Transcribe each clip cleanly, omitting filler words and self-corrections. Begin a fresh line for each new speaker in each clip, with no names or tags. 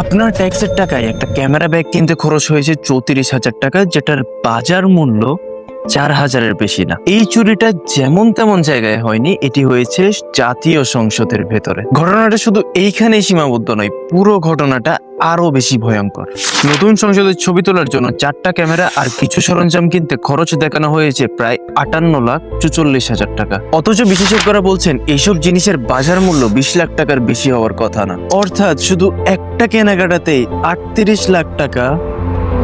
আপনার ট্যাক্সের টাকায় একটা ক্যামেরা ব্যাগ কিনতে খরচ হয়েছে 34,000 টাকা, যেটার বাজার মূল্য 4,000-এর বেশি না। এই চুরিটা যেমন তেমন জায়গায় হয়নি, এটি হয়েছে জাতীয় সংসদের ভেতরে। ঘটনাটা শুধু এইখানেই সীমাবদ্ধ নয়, পুরো ঘটনাটা আরো বেশি ভয়ঙ্কর। নতুন সংসদের ছবি তোলার জন্য 4টা ক্যামেরা আর কিছু সরঞ্জাম কিনতে খরচ দেখানো হয়েছে প্রায় 58,44,000 টাকা। অথচ বিশেষজ্ঞরা বলছেন এইসব জিনিসের বাজার মূল্য 20 লাখ টাকার বেশি হওয়ার কথা না। অর্থাৎ শুধু একটা কেনাকাটাতেই 38 লাখ টাকা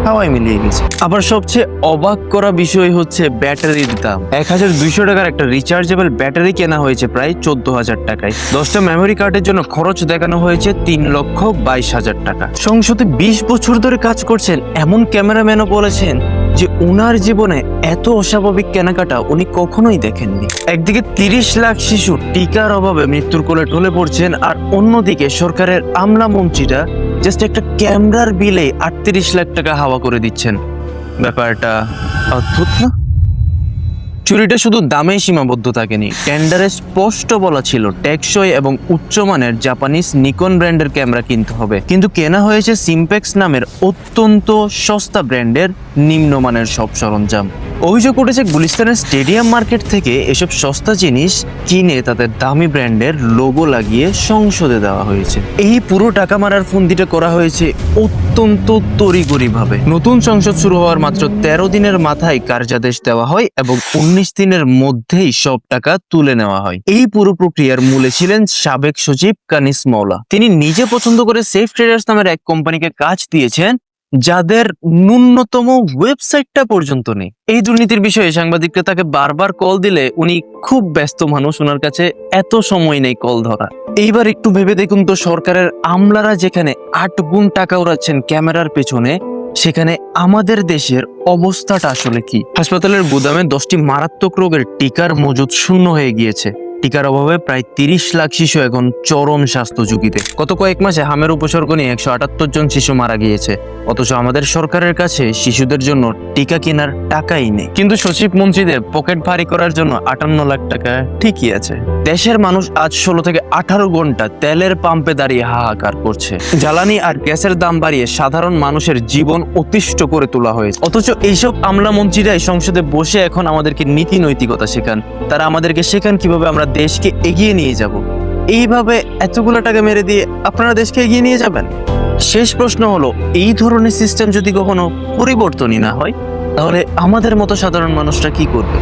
হাওয়ায় মিলিয়ে গেছে। আবার সবচেয়ে অবাক করা বিষয় হচ্ছে ব্যাটারির দাম। 1,200 টাকার একটা রিচার্জেবল ব্যাটারি কেনা হয়েছে প্রায় 14,000 টাকায়। 10টা মেমোরি কার্ডের জন্য খরচ দেখানো হয়েছে 3,22,000 টাকা। সংসদে 20 বছর ধরে কাজ করছেন এমন ক্যামেরাম্যানও বলেছেন যে ওনার জীবনে এত অস্বাভাবিক কেনাকাটা উনি কখনোই দেখেননি। একদিকে 30 লাখ শিশু টিকার অভাবে মৃত্যুর কোলে ঢলে পড়ছেন, আর অন্যদিকে সরকারের আমলা মন্ত্রীরা জাস্ট একটা ক্যামেরার বিলে 38 লাখ টাকা হাওয়া করে দিচ্ছেন। ব্যাপারটা অদ্ভুত না? চুরিটা শুধু দামে সীমাবদ্ধ থাকেনি, টেন্ডারে স্পষ্ট বলা ছিল টেকসই এবং উচ্চমানের জাপানিজ নিকন ব্র্যান্ডের ক্যামেরা কিনতে হবে, কিন্তু কেনা হয়েছে সিম্পেক্স নামের অত্যন্ত সস্তা ব্র্যান্ডের নিম্নমানের সব সরঞ্জাম। অভিযোগ উঠেছে গুলিস্তানের স্টেডিয়াম মার্কেট থেকে এসব সস্তা জিনিস কিনে তাদের দামি ব্র্যান্ডের লোগো লাগিয়ে সংসদে দেওয়া হয়েছে। এই পুরো টাকা মারার ফন্দিটা করা হয়েছে অত্যন্ত তড়িঘড়ি ভাবে। নতুন সংসদ শুরু হওয়ার মাত্র 13 দিনের মাথায় কার্যাদেশ দেওয়া হয় এবং 19 দিনের মধ্যেই সব টাকা তুলে নেওয়া হয়। এই পুরো প্রক্রিয়ার মূলে ছিলেন সাবেক সচিব কানিস মওলা। তিনি নিজে পছন্দ করে সেফ ট্রেডার্স নামের এক কোম্পানিকে কাজ দিয়েছেন, যাদের ন্যূনতম ওয়েবসাইটটা পর্যন্ত নেই। এই দুর্নীতির বিষয়ে সাংবাদিকরা তাকে বারবার কল দিলে উনি খুব ব্যস্ত মানুষ, ওনার কাছে এত সময় নেই কল ধরা। এইবার একটু ভেবে দেখুন তো, সরকারের আমলারা যেখানে 8 গুণ টাকা উড়াচ্ছেন ক্যামেরার পেছনে, সেখানে আমাদের দেশের অবস্থাটা আসলে কি? হাসপাতালের গুদামে 10টি মারাত্মক রোগের টিকার মজুদ শূন্য হয়ে গিয়েছে। টিকার অভাবে প্রায় 30 লাখ শিশু এখন চরম স্বাস্থ্য ঝুঁকিতে। গত কয়েক মাসে হামের উপসর্গ নিয়ে 178 জন শিশু মারা গিয়েছে, অথচ আমাদের সরকারের কাছে শিশুদের জন্য টিকা কেনার টাকাই নেই। কিন্তু সচিব মন্ত্রীদের পকেট ভারী করার জন্য 58 লাখ টাকা ঠিকই আছে। দেশের মানুষ আজ 16 থেকে 18 ঘন্টা তেলের পাম্পে দাঁড়িয়ে হাহাকার করছে। জ্বালানি আর গ্যাসের দাম বাড়িয়ে সাধারণ মানুষের জীবন অতিষ্ঠ করে তোলা হয়েছে। অথচ এইসব আমলা মন্ত্রীরাই সংসদে বসে এখন আমাদেরকে নীতি নৈতিকতা শেখান। তারা আমাদেরকে শেখান কিভাবে আমরা দেশকে এগিয়ে নিয়ে যাব। এইভাবে এতগুলো টাকা মেরে দিয়ে আপনারা দেশকে এগিয়ে নিয়ে যাবেন? শেষ প্রশ্ন হলো, এই ধরনের সিস্টেম যদি কখনো পরিবর্তনই না হয়, তাহলে আমাদের মতো সাধারণ মানুষরা কি করবে?